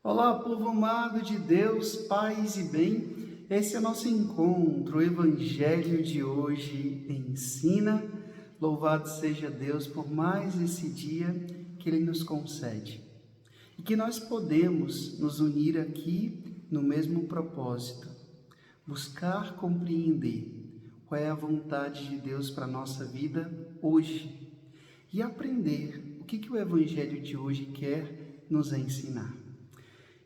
Olá, povo amado de Deus, paz e bem. Esse é o nosso encontro. O Evangelho de hoje ensina. Louvado seja Deus por mais esse dia que Ele nos concede. E que nós podemos nos unir aqui no mesmo propósito. Buscar compreender qual é a vontade de Deus para a nossa vida hoje. E aprender o que o Evangelho de hoje quer nos ensinar.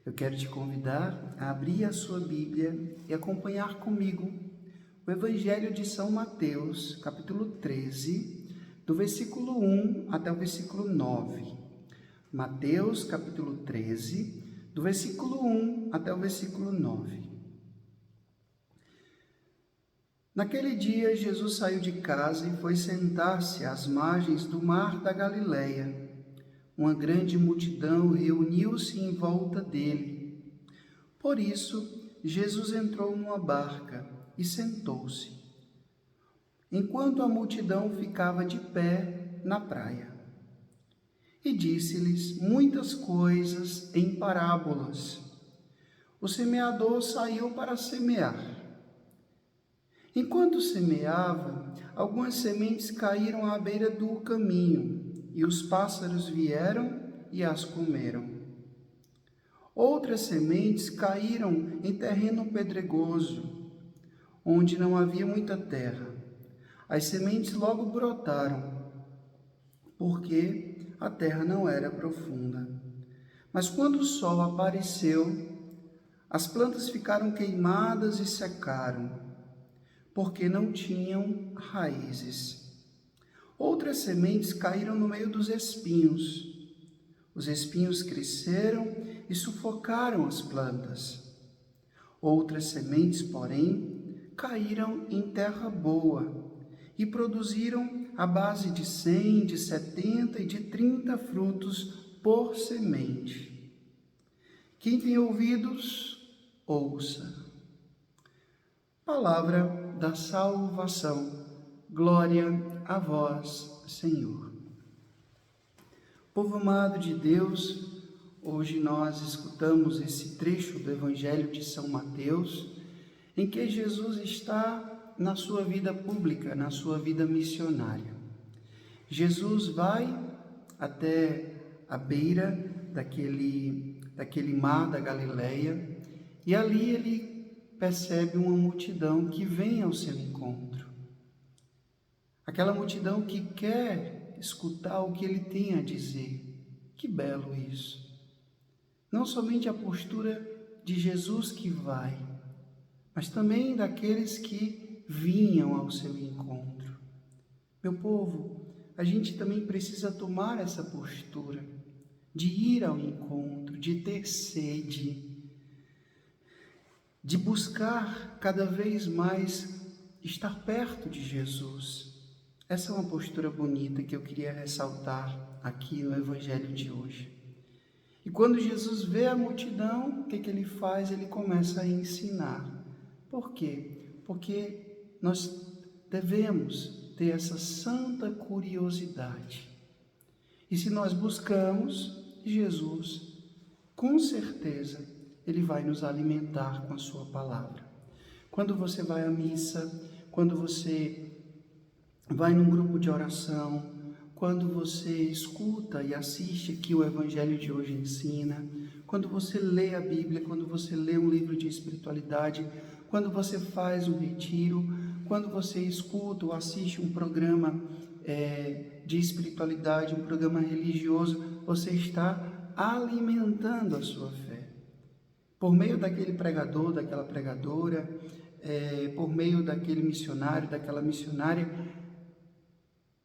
Eu quero te convidar a abrir a sua Bíblia e acompanhar comigo o Evangelho de São Mateus, capítulo 13, do versículo 1 até o versículo 9. Mateus, capítulo 13, do versículo 1 até o versículo 9. Naquele dia, Jesus saiu de casa e foi sentar-se às margens do mar da Galileia. Uma grande multidão reuniu-se em volta dele. Por isso, Jesus entrou numa barca e sentou-se, enquanto a multidão ficava de pé na praia. E disse-lhes muitas coisas em parábolas. O semeador saiu para semear. Enquanto semeava, algumas sementes caíram à beira do caminho, e os pássaros vieram e as comeram. Outras sementes caíram em terreno pedregoso, onde não havia muita terra. As sementes logo brotaram, porque a terra não era profunda. Mas quando o sol apareceu, as plantas ficaram queimadas e secaram, porque não tinham raízes. Outras sementes caíram no meio dos espinhos. Os espinhos cresceram e sufocaram as plantas. Outras sementes, porém, caíram em terra boa e produziram à base de 100, de 70 e de 30 frutos por semente. Quem tem ouvidos, ouça. Palavra da salvação. Glória a vós, Senhor. Povo amado de Deus, hoje nós escutamos esse trecho do Evangelho de São Mateus, em que Jesus está na sua vida pública, na sua vida missionária. Jesus vai até a beira daquele mar da Galileia e ali ele percebe uma multidão que vem ao seu encontro. Aquela multidão que quer escutar o que ele tem a dizer. Que belo isso! Não somente a postura de Jesus que vai, mas também daqueles que vinham ao seu encontro. Meu povo, a gente também precisa tomar essa postura de ir ao encontro, de ter sede, de buscar cada vez mais estar perto de Jesus. Essa é uma postura bonita que eu queria ressaltar aqui no Evangelho de hoje. E quando Jesus vê a multidão, o que ele faz? Ele começa a ensinar. Por quê? Porque nós devemos ter essa santa curiosidade. E se nós buscamos Jesus, com certeza, Ele vai nos alimentar com a sua palavra. Quando você vai à missa, quando você vai num grupo de oração, quando você escuta e assiste aqui o Evangelho de hoje ensina, quando você lê a Bíblia, quando você lê um livro de espiritualidade, quando você faz um retiro, quando você escuta ou assiste um programa de espiritualidade, um programa religioso, você está alimentando a sua fé. Por meio daquele pregador, daquela pregadora, por meio daquele missionário, daquela missionária,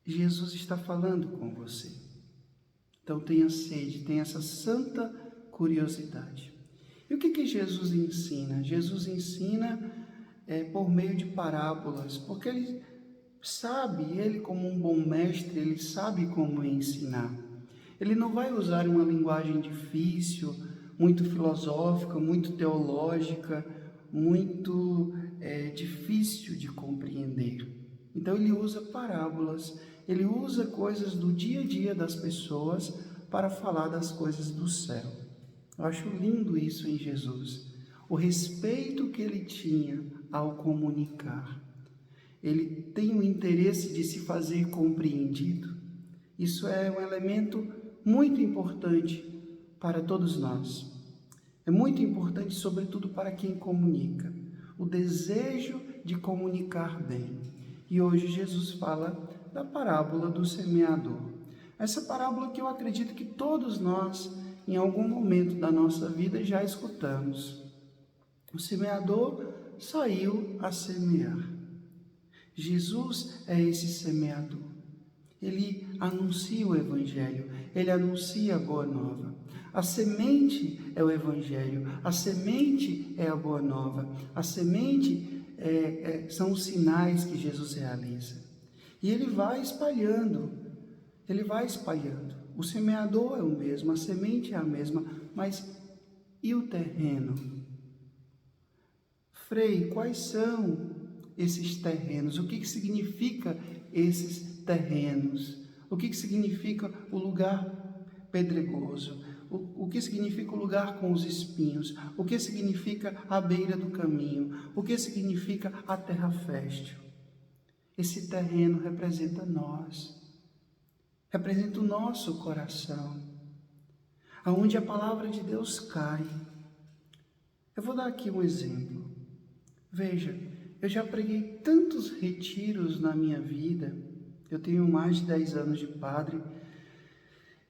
Jesus está falando com você. Então tenha sede, tenha essa santa curiosidade. E o que Jesus ensina? Jesus ensina por meio de parábolas, porque ele como um bom mestre, ele sabe como ensinar. Ele não vai usar uma linguagem difícil, muito filosófica, muito teológica, muito difícil de compreender. Então ele usa parábolas, ele usa coisas do dia a dia das pessoas para falar das coisas do céu. Eu acho lindo isso em Jesus. O respeito que ele tinha ao comunicar. Ele tem o interesse de se fazer compreendido. Isso é um elemento muito importante para todos nós. É muito importante, sobretudo, para quem comunica. O desejo de comunicar bem. E hoje Jesus fala da parábola do semeador. Essa parábola que eu acredito que todos nós, em algum momento da nossa vida, já escutamos. O semeador saiu a semear. Jesus é esse semeador. Ele anuncia o Evangelho, ele anuncia a Boa Nova. A semente é o Evangelho, a semente é a Boa Nova, a semente são os sinais que Jesus realiza. E ele vai espalhando, O semeador é o mesmo, a semente é a mesma, mas e o terreno? Frei, quais são esses terrenos? O que significa esses terrenos? O que significa o lugar pedregoso? O que significa o lugar com os espinhos? O que significa a beira do caminho? O que significa a terra fértil? Esse terreno representa nós, representa o nosso coração, aonde a palavra de Deus cai. Eu vou dar aqui um exemplo. Veja, eu já preguei tantos retiros na minha vida, eu tenho mais de 10 anos de padre,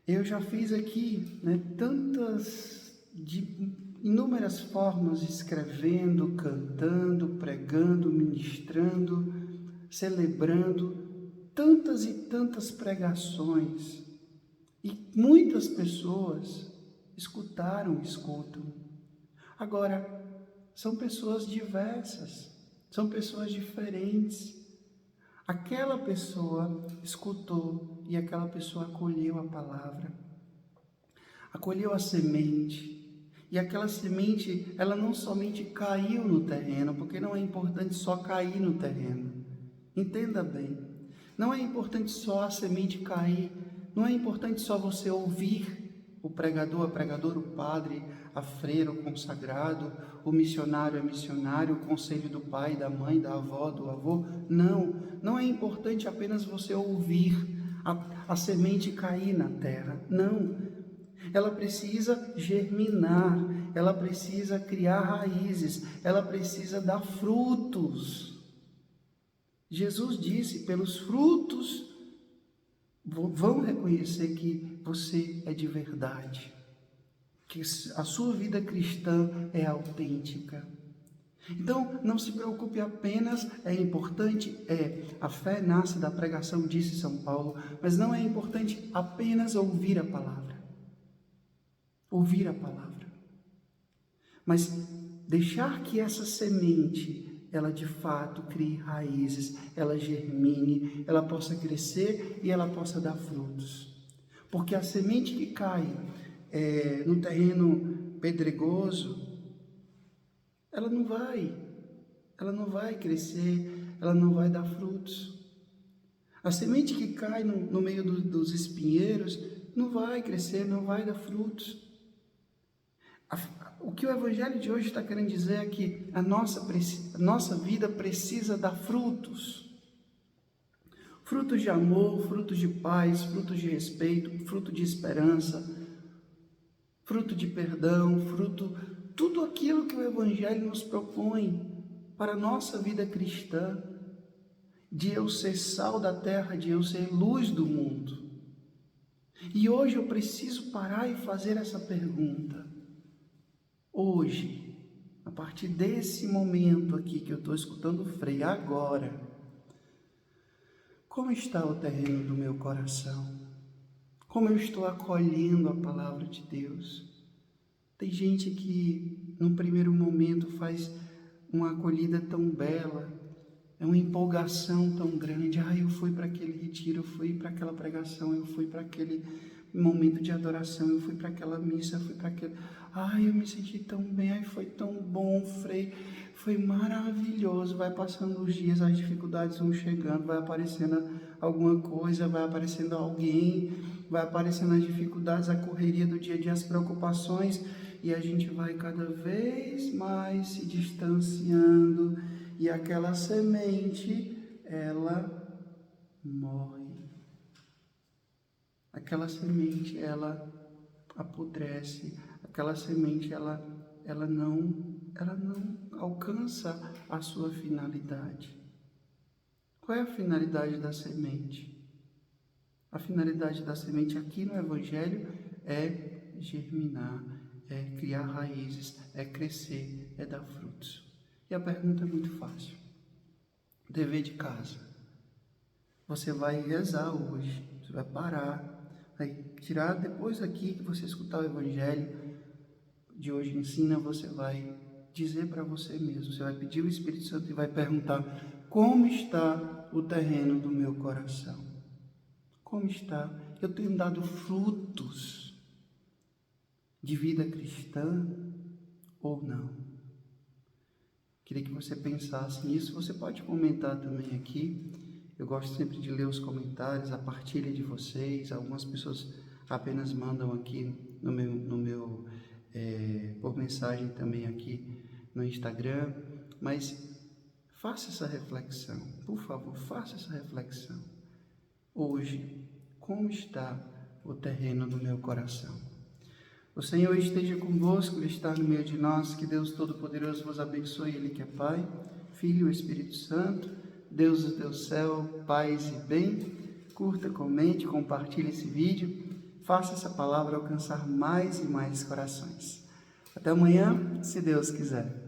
eu já fiz aqui de inúmeras formas, escrevendo, cantando, pregando, ministrando, celebrando, tantas e tantas pregações. E muitas pessoas escutam. Agora, são pessoas diversas, são pessoas diferentes. Aquela pessoa escutou e aquela pessoa acolheu a palavra, acolheu a semente. E aquela semente, ela não somente caiu no terreno, porque não é importante só cair no terreno. Entenda bem, não é importante só a semente cair, não é importante só você ouvir o pregador, a pregadora, o padre, a freira, o consagrado, o missionário, a missionária, o conselho do pai, da mãe, da avó, do avô. Não é importante apenas você ouvir a semente cair na terra. Não, ela precisa germinar, ela precisa criar raízes, ela precisa dar frutos. Jesus disse, pelos frutos vão reconhecer que você é de verdade, que a sua vida cristã é autêntica. Então, não se preocupe apenas, é importante, a fé nasce da pregação, disse São Paulo, mas não é importante apenas ouvir a palavra, mas deixar que essa semente, ela de fato crie raízes, ela germine, ela possa crescer e ela possa dar frutos. Porque a semente que cai no terreno pedregoso, ela não vai crescer, ela não vai dar frutos. A semente que cai no meio dos espinheiros não vai crescer, não vai dar frutos. O que o Evangelho de hoje está querendo dizer é que a nossa vida precisa dar frutos. Frutos de amor, frutos de paz, frutos de respeito, fruto de esperança, fruto de perdão, tudo aquilo que o Evangelho nos propõe para a nossa vida cristã, de eu ser sal da terra, de eu ser luz do mundo. E hoje eu preciso parar e fazer essa pergunta. Hoje, a partir desse momento aqui que eu estou escutando o Frei, agora, como está o terreno do meu coração? Como eu estou acolhendo a palavra de Deus? Tem gente que, num primeiro momento, faz uma acolhida tão bela, é uma empolgação tão grande. Eu fui para aquele retiro, eu fui para aquela pregação, eu fui para aquele momento de adoração, eu fui para aquela missa, eu fui para aquele... eu me senti tão bem, foi tão bom, Frei, foi maravilhoso. Vai passando os dias, as dificuldades vão chegando, vai aparecendo alguma coisa, vai aparecendo alguém, vai aparecendo as dificuldades, a correria do dia a dia, as preocupações, e a gente vai cada vez mais se distanciando e aquela semente, ela morre. Aquela semente, ela apodrece, aquela semente, ela não alcança a sua finalidade. Qual é a finalidade da semente? A finalidade da semente aqui no Evangelho é germinar, é criar raízes, é crescer, é dar frutos. E a pergunta é muito fácil. Dever de casa. Você vai rezar hoje, você vai parar, vai tirar depois aqui que você escutar o Evangelho de hoje ensina, você vai dizer para você mesmo, você vai pedir o Espírito Santo e vai perguntar: como está o terreno do meu coração? Como está? Eu tenho dado frutos de vida cristã ou não? Queria que você pensasse nisso. Você pode comentar também aqui. Eu gosto sempre de ler os comentários, a partilha de vocês. Algumas pessoas apenas mandam aqui por mensagem também aqui no Instagram. Mas faça essa reflexão, por favor, faça essa reflexão. Hoje, como está o terreno do meu coração? O Senhor esteja convosco, Ele está no meio de nós. Que Deus Todo-Poderoso vos abençoe, Ele que é Pai, Filho e Espírito Santo. Deus do teu céu, paz e bem. Curta, comente, compartilhe esse vídeo. Faça essa palavra alcançar mais e mais corações. Até amanhã, se Deus quiser.